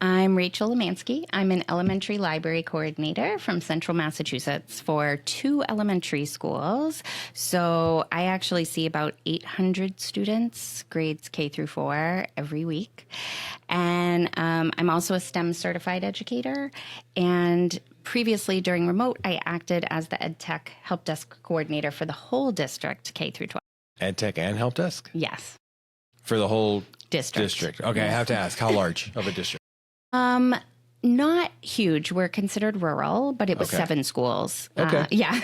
I'm Rachel Lemansky. I'm an elementary library coordinator from Central Massachusetts for 2 elementary schools. So I actually see about 800 students, grades K through 4, every week. And I'm also a STEM certified educator. And previously during remote, I acted as the EdTech help desk coordinator for the whole district, K through 12. EdTech and help desk? Yes. For the whole District. Okay, I have to ask, how large of a district? Not huge. We're considered rural, but it was 7 schools. Okay. Yeah.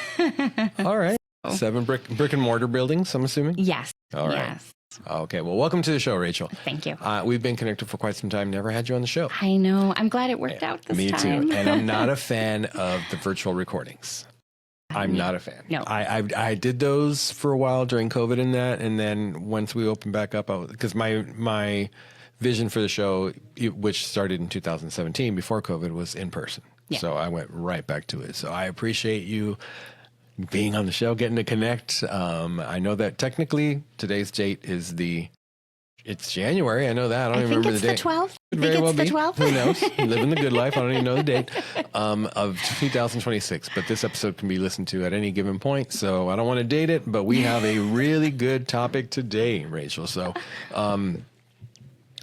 All right. 7 brick and mortar buildings, I'm assuming? Yes. All right. Yes. Okay. Well, welcome to the show, Rachel. Thank you. We've been connected for quite some time. Never had you on the show. I know. I'm glad it worked out this time. Me too. And I'm not a fan of the virtual recordings. I'm not a fan. No. I did those for a while during COVID and that. And then once we opened back up, because my vision for the show, which started in 2017 before COVID, was in person. Yeah. So I went right back to it. So I appreciate you being on the show, getting to connect. I know that technically today's date is it's January. I know that. I don't even remember the date. The 12th. Could very well be. 12th. Who knows? Living the good life. I don't even know the date of 2026. But this episode can be listened to at any given point. So I don't want to date it, but we have a really good topic today, Rachel. So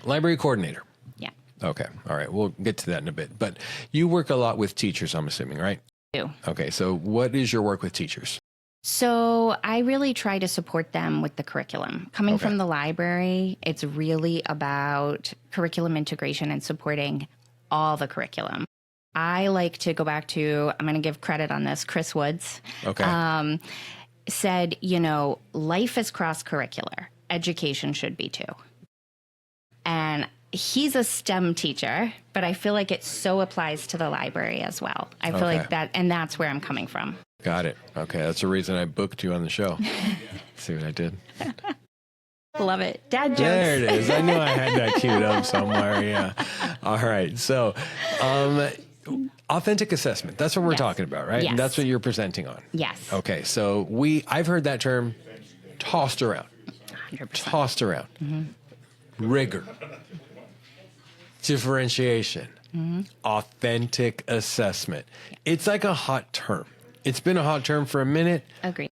library coordinator. Yeah. Okay. All right. We'll get to that in a bit. But you work a lot with teachers, I'm assuming, right? I do. Okay. So what is your work with teachers? So I really try to support them with the curriculum. Coming from the library, it's really about curriculum integration and supporting all the curriculum. I like to go back to, I'm going to give credit on this, Chris Woods. Okay. Said, life is cross-curricular. Education should be too. And he's a STEM teacher, but I feel like it so applies to the library as well. I feel like that, and that's where I'm coming from. Got it. Okay. That's the reason I booked you on the show. See what I did? Love it. Dad jokes. There it is. I knew I had that queued up somewhere. Yeah. All right. So, authentic assessment. That's what we're talking about, right? Yes. And that's what you're presenting on. Yes. Okay. So I've heard that term tossed around. 100%. Tossed around. Mm-hmm. Rigor. Differentiation. Mm-hmm. Authentic assessment. It's like a hot term. It's been a hot term for a minute. Agreed.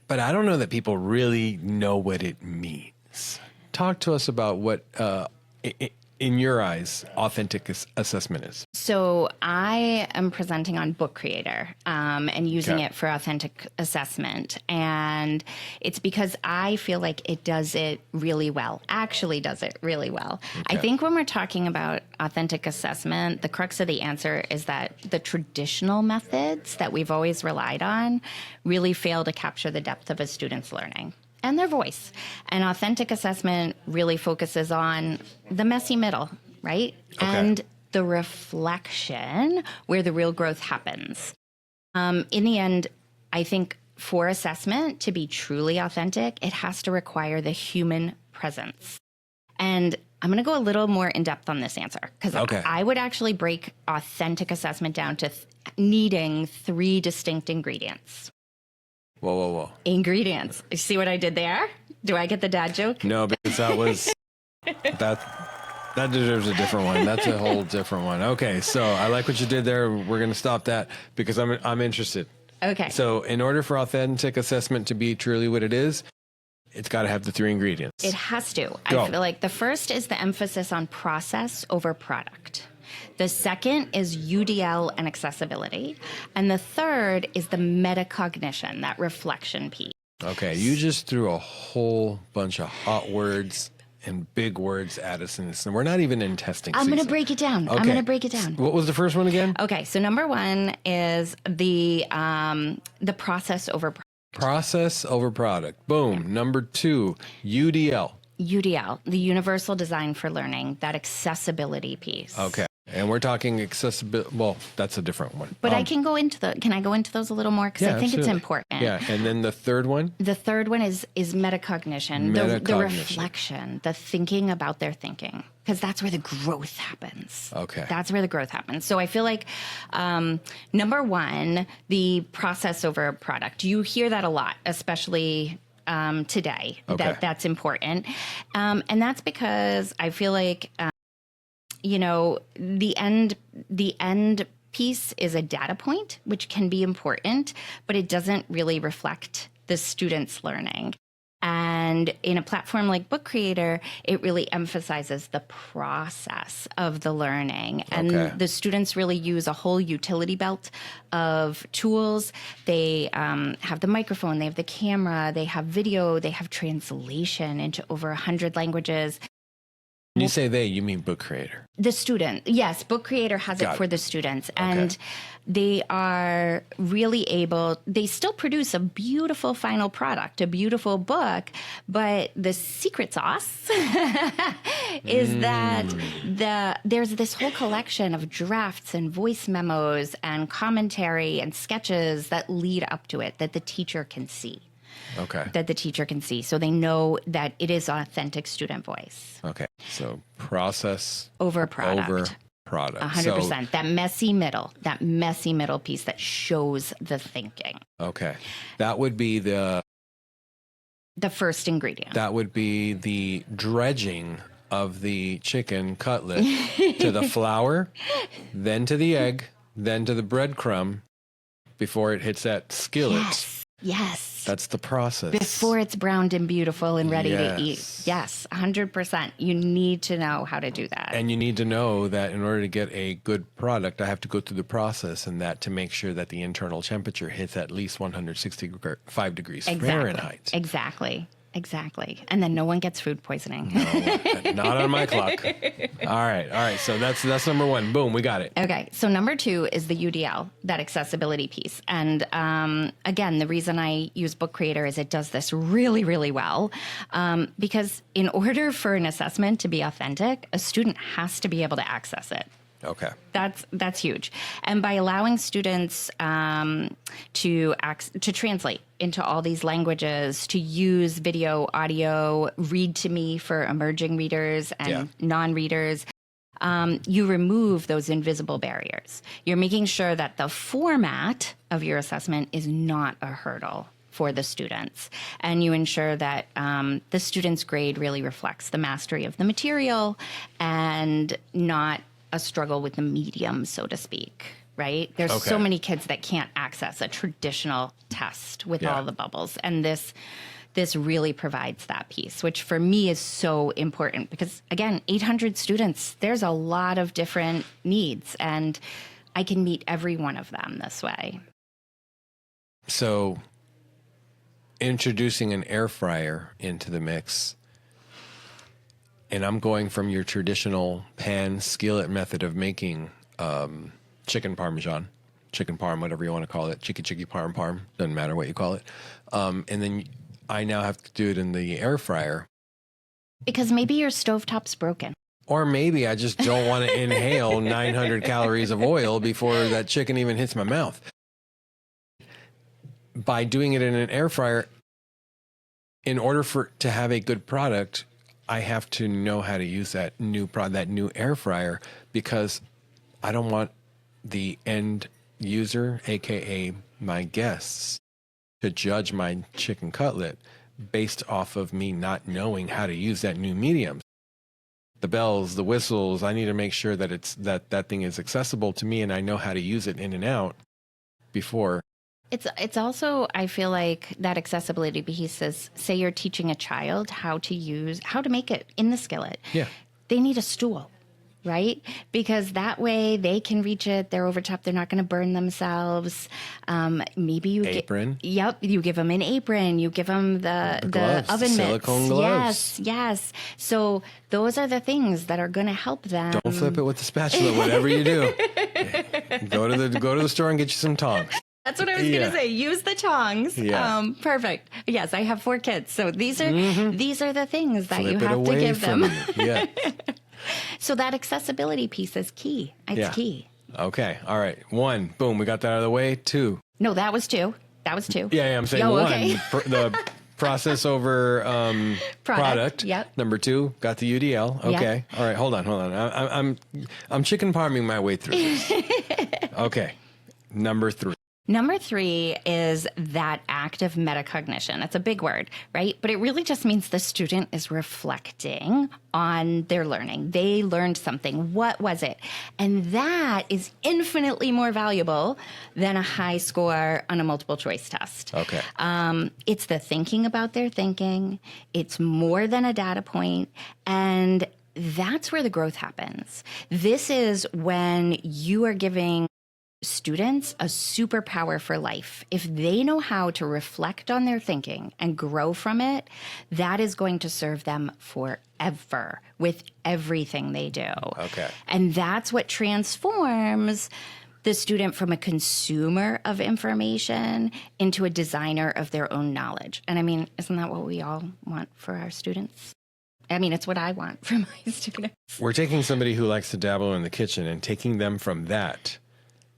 But I don't know that people really know what it means. Talk to us about what, in your eyes, authentic assessment is. So I am presenting on Book Creator and using it for authentic assessment. And it's because I feel like it does it really well, actually does it really well. Okay. I think when we're talking about authentic assessment, the crux of the answer is that the traditional methods that we've always relied on really fail to capture the depth of a student's learning and their voice. And authentic assessment really focuses on the messy middle, right? Okay. And the reflection where the real growth happens. In the end, I think for assessment to be truly authentic, it has to require the human presence. And I'm going to go a little more in depth on this answer because I would actually break authentic assessment down to needing 3 distinct ingredients. Whoa. Ingredients. You see what I did there? Do I get the dad joke? No, because that was, that deserves a different one. That's a whole different one. Okay, so I like what you did there. We're going to stop that because I'm interested. Okay. So in order for authentic assessment to be truly what it is, it's got to have the 3 ingredients. It has to. Go. I feel like the first is the emphasis on process over product. The second is UDL and accessibility. And the third is the metacognition, that reflection piece. Okay, you just threw a whole bunch of hot words and big words at us, and we're not even in testing season. I'm going to break it down. Okay. I'm going to break it down. What was the first one again? Okay, so number 1 is the process over product. Process over product. Boom. Yeah. Number 2, UDL. UDL, the Universal Design for Learning, that accessibility piece. Okay. And we're talking accessibility. Well, that's a different one. But can I go into those a little more? Because I think it's important. Yeah. And then the third one? The third one is metacognition. The reflection, the thinking about their thinking. Because that's where the growth happens. Okay. That's where the growth happens. So I feel like, number 1, the process over product. You hear that a lot, especially today. Okay. That's important. And that's because I feel like the end piece is a data point, which can be important, but it doesn't really reflect the student's learning. And in a platform like Book Creator, it really emphasizes the process of the learning. And the students really use a whole utility belt of tools. They have the microphone, they have the camera, they have video, they have translation into over 100 languages. When you say they, you mean Book Creator? The student. Yes, Book Creator has it for the students. And they are really able, they still produce a beautiful final product, a beautiful book, but the secret sauce is that there's this whole collection of drafts and voice memos and commentary and sketches that lead up to it that the teacher can see. That the teacher can see. So they know that it is authentic student voice. So process over product. 100%. That messy middle piece that shows the thinking. That would be the first ingredient. That would be the dredging of the chicken cutlet to the flour, then to the egg, then to the breadcrumb before it hits that skillet. Yes. That's the process. Before it's browned and beautiful and ready to eat. Yes, 100%. You need to know how to do that. And you need to know that in order to get a good product, I have to go through the process and that to make sure that the internal temperature hits at least 165 degrees Fahrenheit. Exactly. And then no one gets food poisoning. No, not on my clock. All right. So that's number one. Boom, we got it. Okay. So number two is the UDL, that accessibility piece. And again, the reason I use Book Creator is it does this really, really well. Because in order for an assessment to be authentic, a student has to be able to access it. That's huge. And by allowing students to translate into all these languages, to use video, audio, read to me for emerging readers and non-readers, you remove those invisible barriers. You're making sure that the format of your assessment is not a hurdle for the students. And you ensure that the student's grade really reflects the mastery of the material and not a struggle with the medium, so to speak, right? There's so many kids that can't access a traditional test with all the bubbles. And this really provides that piece, which for me is so important because, again, 800 students, there's a lot of different needs, and I can meet every one of them this way. So introducing an air fryer into the mix, and I'm going from your traditional pan skillet method of making chicken parmesan, chicken parm, whatever you want to call it, chicky parm, doesn't matter what you call it. And then I now have to do it in the air fryer. Because maybe your stovetop's broken. Or maybe I just don't want to inhale 900 calories of oil before that chicken even hits my mouth. By doing it in an air fryer, in order to have a good product, I have to know how to use that new air fryer, because I don't want the end user, aka my guests, to judge my chicken cutlet based off of me not knowing how to use that new medium. The bells, the whistles, I need to make sure that that thing is accessible to me and I know how to use it in and out before. It's also, I feel like that accessibility piece is, say you're teaching a child how to make it in the skillet. They need a stool, right? Because that way they can reach it. They're over top. They're not going to burn themselves. Maybe you apron. You give them an apron. You give them the gloves, oven mitts. Silicone gloves. Yes. So those are the things that are going to help them. Don't flip it with the spatula. Whatever you do, go to the store and get you some tongs. That's what I was going to say. Use the tongs. Perfect. Yes, I have 4 kids. So these are the things that you have to give them. So that accessibility piece is key. It's key. Okay. All right. 1. Boom. We got that out of the way. 2. No, that was 2. Yeah, I'm saying 1. Okay. The process over product. Yep. Number 2, got the UDL. Okay. All right. Hold on. I'm chicken parming my way through this. Okay. Number 3. Number 3 is that active metacognition. That's a big word, right? But it really just means the student is reflecting on their learning. They learned something. What was it? And that is infinitely more valuable than a high score on a multiple choice test. Okay. It's the thinking about their thinking. It's more than a data point. And that's where the growth happens. This is when you are giving students a superpower for life. If they know how to reflect on their thinking and grow from it, that is going to serve them forever with everything they do. Okay. And that's what transforms the student from a consumer of information into a designer of their own knowledge. And I mean, isn't that what we all want for our students? I mean, it's what I want for my students. We're taking somebody who likes to dabble in the kitchen and taking them from that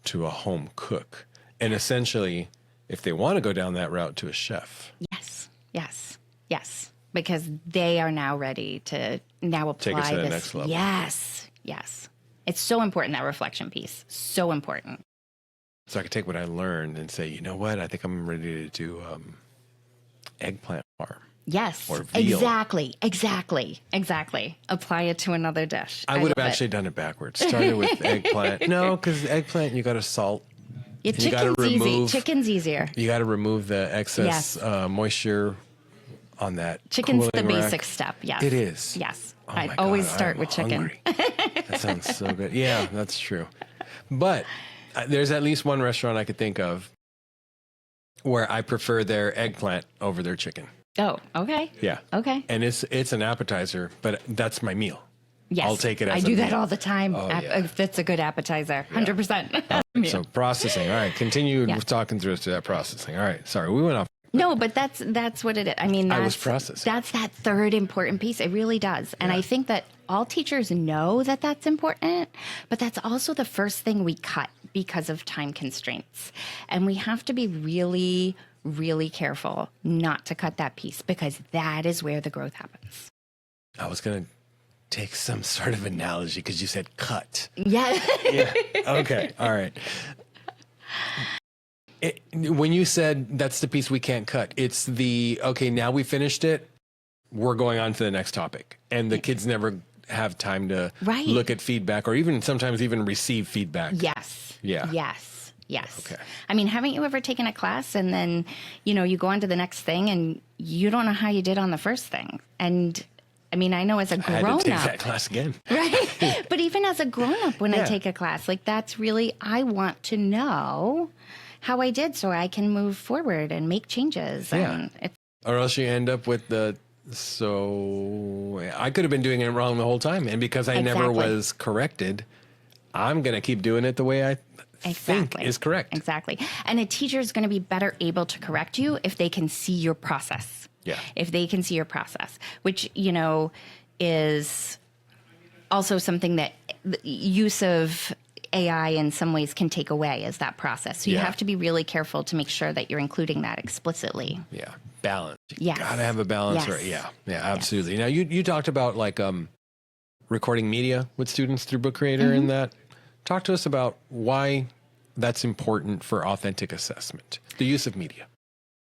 to a home cook. And essentially, if they want to go down that route, to a chef. Yes, yes, yes. Because they are now ready to now apply Take it to the this. next level. Yes, yes. It's so important, that reflection piece. So important. So I could take what I learned and say, you know what? I think I'm ready to do eggplant farm. Yes, Or veal. exactly. Apply it to another dish. I would have love actually done it backwards. Started with eggplant. No, because eggplant, you got to salt. Yeah, you gotta chicken's easy. remove- Chicken's easier. You got to remove the excess moisture on that. Chicken's the cooling rack. basic step. Yes, It is. Yes, Oh I'd my always God, start I'm with chicken. hungry. That sounds so good. Yeah, that's true. But there's at least one restaurant I could think of where I prefer their eggplant over their chicken. Oh, okay. Yeah. Okay. And it's an appetizer, but that's my meal. Yes, I'll take it as I a do that meal. all the time. Oh, yeah. If it's a good appetizer, 100%. So processing. All right. Continue Yeah. talking through us to that processing. All right. Sorry, we went off. No, but that's what it is. I mean, I that's, was processing. That's that third important piece. It really does. And Yeah. I think that all teachers know that that's important, but that's also the first thing we cut because of time constraints. And we have to be really, really careful not to cut that piece, because that is where the growth happens. I was going to take some sort of analogy because you said cut. Yeah. Yeah. Okay. All right. When you said that's the piece we can't cut, it's the, okay, now we finished it, we're going on to the next topic. And the kids never have time to Right. look at feedback or even sometimes even receive feedback. Yes. Yeah. Yes. Yes. Okay. I mean, haven't you ever taken a class and then, you go on to the next thing and you don't know how you did on the first thing? And I mean, I know as a I had grown to take up, that class again. right? But even as a grown up, when I Yeah. take a class, like that's really, I want to know how I did so I can move forward and make changes. Yeah. And it's, Or else you end up with so I could have been doing it wrong the whole time. And because I never Exactly. was corrected, I'm going to keep doing it the way I think is correct. Exactly. And a teacher is going to be better able to correct you if they can see your process. Yeah. If they can see your process, which, is also something that the use of AI in some ways can take away, is that process. So you Yeah. have to be really careful to make sure that you're including that explicitly. Yeah. Balance. Yes. Got to have a balance. Yes. Right. Yeah. Yeah, absolutely. Now you talked about like recording media with students through Book Creator Mm-hmm. and that. Talk to us about why that's important for authentic assessment, the use of media.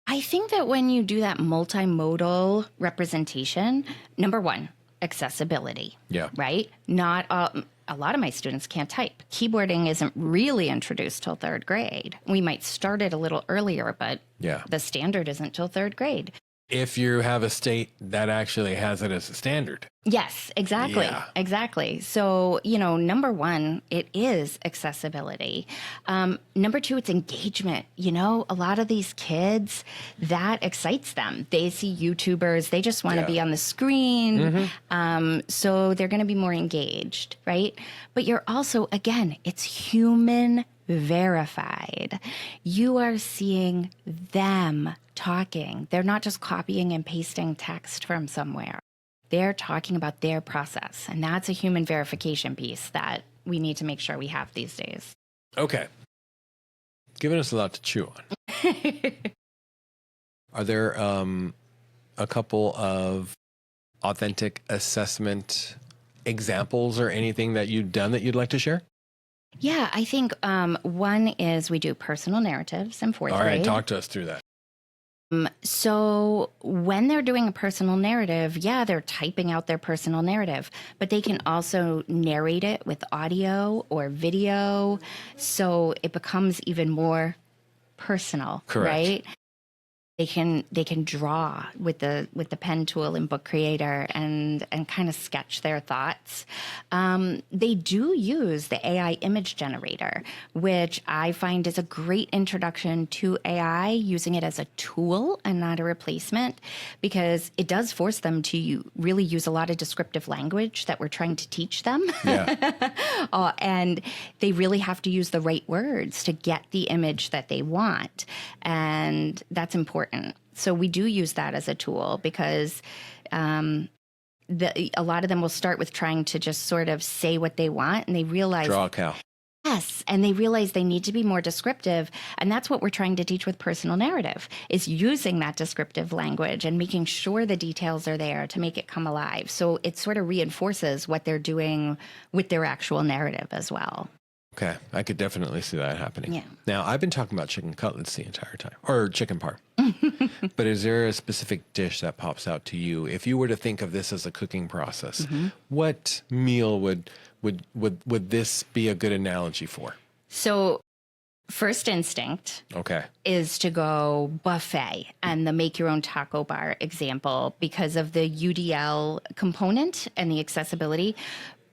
I think that when you do that multimodal representation, number one, accessibility. Yeah. Right? Not a lot of my students can't type. Keyboarding isn't really introduced till third grade. We might start it a little earlier, but Yeah. the standard isn't till third grade. If you have a state that actually has it as a standard. Yes, exactly. Yeah. Exactly. So, number one, it is accessibility. Number two, it's engagement. A lot of these kids, that excites them. They see YouTubers, they just want to Yeah. be on the screen. So they're going to be more engaged, right? But you're also, again, it's human verified. You are seeing them talking. They're not just copying and pasting text from somewhere. They're talking about their process. And that's a human verification piece that we need to make sure we have these days. Okay. Giving us a lot to chew on. Are there a couple of authentic assessment examples or anything that you've done that you'd like to share? Yeah, I think one is we do personal narratives in fourth All right, grade. talk to us through that. So when they're doing a personal narrative, yeah, they're typing out their personal narrative, but they can also narrate it with audio or video. So it becomes even more personal, Correct. right? They can draw with the pen tool in Book Creator and kind of sketch their thoughts. They do use the AI image generator, which I find is a great introduction to AI, using it as a tool and not a replacement, because it does force them to really use a lot of descriptive language that we're trying to teach them. Yeah. And they really have to use the right words to get the image that they want. And that's important. So we do use that as a tool because a lot of them will start with trying to just sort of say what they want, and they realize Draw a cow. yes, and they realize they need to be more descriptive, and that's what we're trying to teach with personal narrative, is using that descriptive language and making sure the details are there to make it come alive. So it sort of reinforces what they're doing with their actual narrative as well. Okay, I could definitely see that happening. Yeah. Now, I've been talking about chicken cutlets the entire time, or chicken parm. But is there a specific dish that pops out to you? If you were to think of this as a cooking process, what meal would this be a good analogy for? So first instinct is to go buffet and the make your own taco bar example because of the UDL component and the accessibility.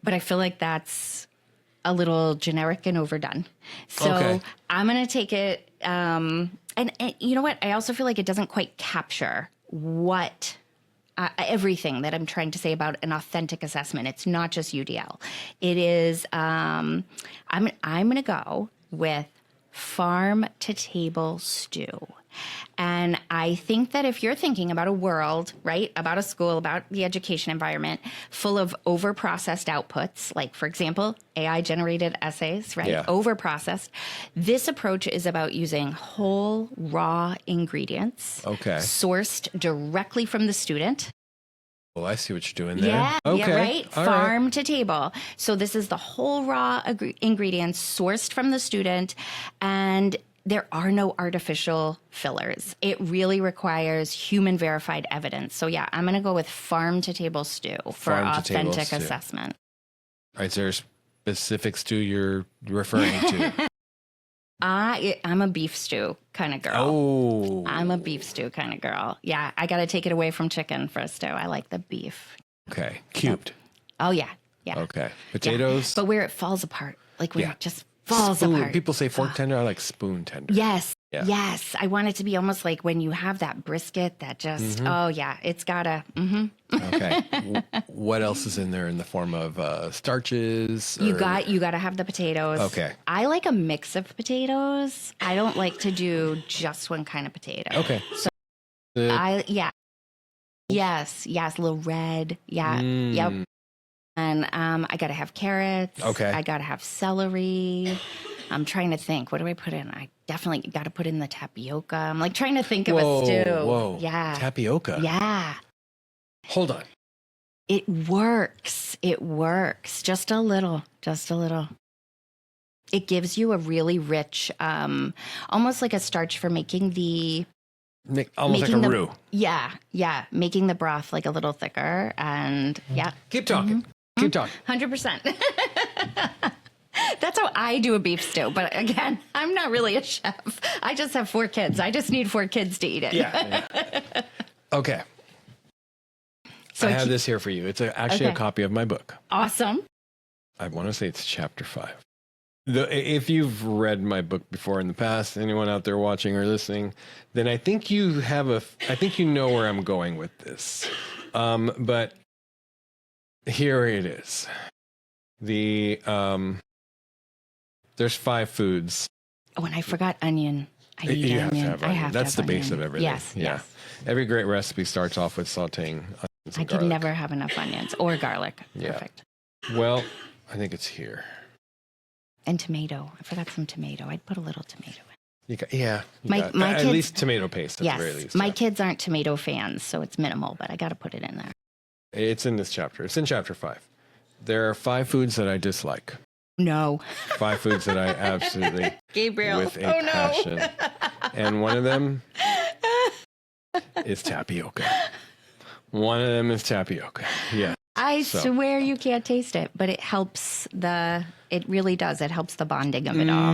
But I feel like that's a little generic and overdone. So I'm going to take it. And you know what? I also feel like it doesn't quite capture what everything that I'm trying to say about an authentic assessment. It's not just UDL. It is, I'm going to go with farm to table stew. And I think that if you're thinking about a world, right, about a school, about the education environment full of over-processed outputs, like, for example, AI-generated essays, right, over-processed, this approach is about using whole, raw ingredients sourced directly from the student. Well, I see what you're doing there. Yeah, yeah, right? All Farm to table. So this is the whole raw ingredients sourced from the student, and there are no artificial fillers. It really requires human verified evidence. So yeah, I'm going to go with farm to table stew for authentic assessment. All right, is there a specific stew you're referring to? I'm a beef stew kind of girl. Oh. I'm a beef stew kind of girl. Yeah, I got to take it away from chicken for a stew. I like the beef. Okay, cubed. Oh yeah, yeah. Okay, potatoes. Yeah. But where it falls apart, like when it just falls apart. People say fork tender. I like spoon tender. Yes. Yeah. Yes. I want it to be almost like when you have that brisket that just, oh yeah, it's gotta. Okay. What else is in there in the form of starches? You got to have the potatoes. Okay. I like a mix of potatoes. I don't like to do just one kind of potato. Okay. So yes, a little red. Yeah. Yep. And I got to have carrots. Okay. I got to have celery. I'm trying to think. What do I put in? I definitely got to put in the tapioca. I'm like trying to think of a stew. Whoa. Yeah. Tapioca. Yeah. Hold on. It works. It works. Just a little. Just a little. It gives you a really rich, almost like a starch for making the... Almost like a roux. Yeah. Yeah. Making the broth like a little thicker. And yeah. Keep talking. Keep talking. 100%. That's how I do a beef stew. But again, I'm not really a chef. I just have 4 kids. I just need 4 kids to eat it. Yeah. Okay. So I have this here for you. It's actually a copy of my book. Awesome. I want to say it's chapter 5. If you've read my book before in the past, anyone out there watching or listening, then I think you know where I'm going with this. But here it is. There's 5 foods. Oh, and I forgot onion. I need you onion. Have to have onion. That's the base of everything. Yes. Yeah. Yes. Every great recipe starts off with sauteing onions and I garlic. can never have enough onions or garlic. Yeah. Perfect. Well, I think it's here. And tomato. I forgot some tomato. I'd put a little tomato in. My kids, at least tomato paste at the very least. My kids aren't tomato fans, so it's minimal, but I got to put it in there. It's in this chapter. It's in chapter 5. There are 5 foods that I dislike. No. 5 foods that I absolutely, Gabriel. with a passion. And one of them is tapioca. One of them is tapioca. Yeah. I swear you can't taste it, but it helps it really does. It helps the bonding of it all.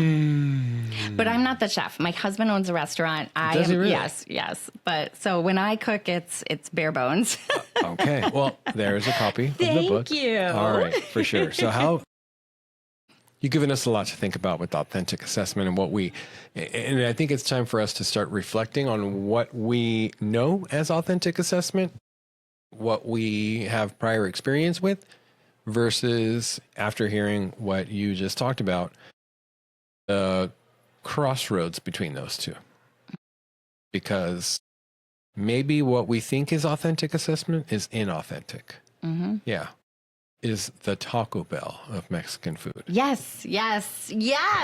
But I'm not the chef. My husband owns a restaurant. Does he really? Yes. But so when I cook, it's bare bones. Okay. Well, there's a copy of the book. Thank you. All right, for sure. So you've given us a lot to think about with authentic assessment and I think it's time for us to start reflecting on what we know as authentic assessment, what we have prior experience with, versus after hearing what you just talked about, the crossroads between those two. Because maybe what we think is authentic assessment is inauthentic. Mm-hmm. Yeah. Is the Taco Bell of Mexican food. Yes. 100%.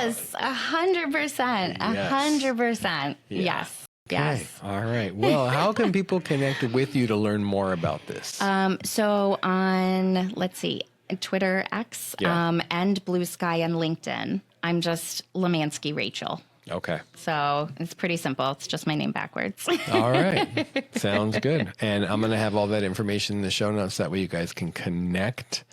100%. Yes. Okay. Yes. All right. Well, how can people connect with you to learn more about this? So on, let's see, Twitter, X, and Blue Sky and LinkedIn, I'm just Lemansky Rachel. Okay. So it's pretty simple. It's just my name backwards. All right. Sounds good. And I'm going to have all that information in the show notes. That way you guys can connect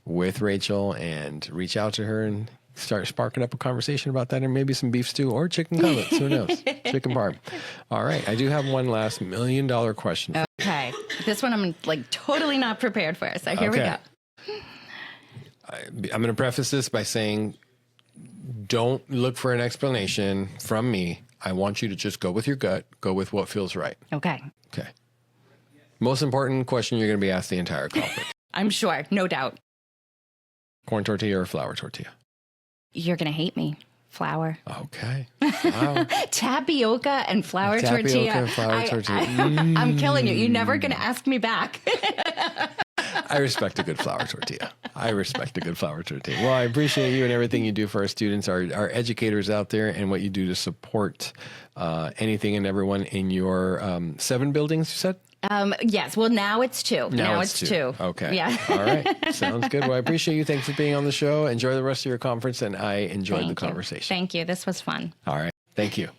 with Rachel and reach out to her and start sparking up a conversation about that, and maybe some beef stew or chicken cutlets. Who knows? Chicken parm. All right. I do have one last $1 million question. Okay. This one I'm like totally not prepared for. So here we go. I'm going to preface this by saying, don't look for an explanation from me. I want you to just go with your gut. Go with what feels right. Okay. Okay. Most important question you're going to be asked the entire conference. I'm sure. No doubt. Corn tortilla or flour tortilla? You're going to hate me. Flour. Okay. Wow. Tapioca and flour tortilla. Tapioca and flour tortilla. I'm killing you. You're never going to ask me back. I respect a good flour tortilla. Well, I appreciate you and everything you do for our students, our educators out there, and what you do to support anything and everyone in your 7 buildings, you said? Yes. Well, now it's 2. Now it's 2. Okay. Yeah. All right. Sounds good. Well, I appreciate you. Thanks for being on the show. Enjoy the rest of your conference, and I enjoyed the conversation. Thank you. This was fun. All right. Thank you.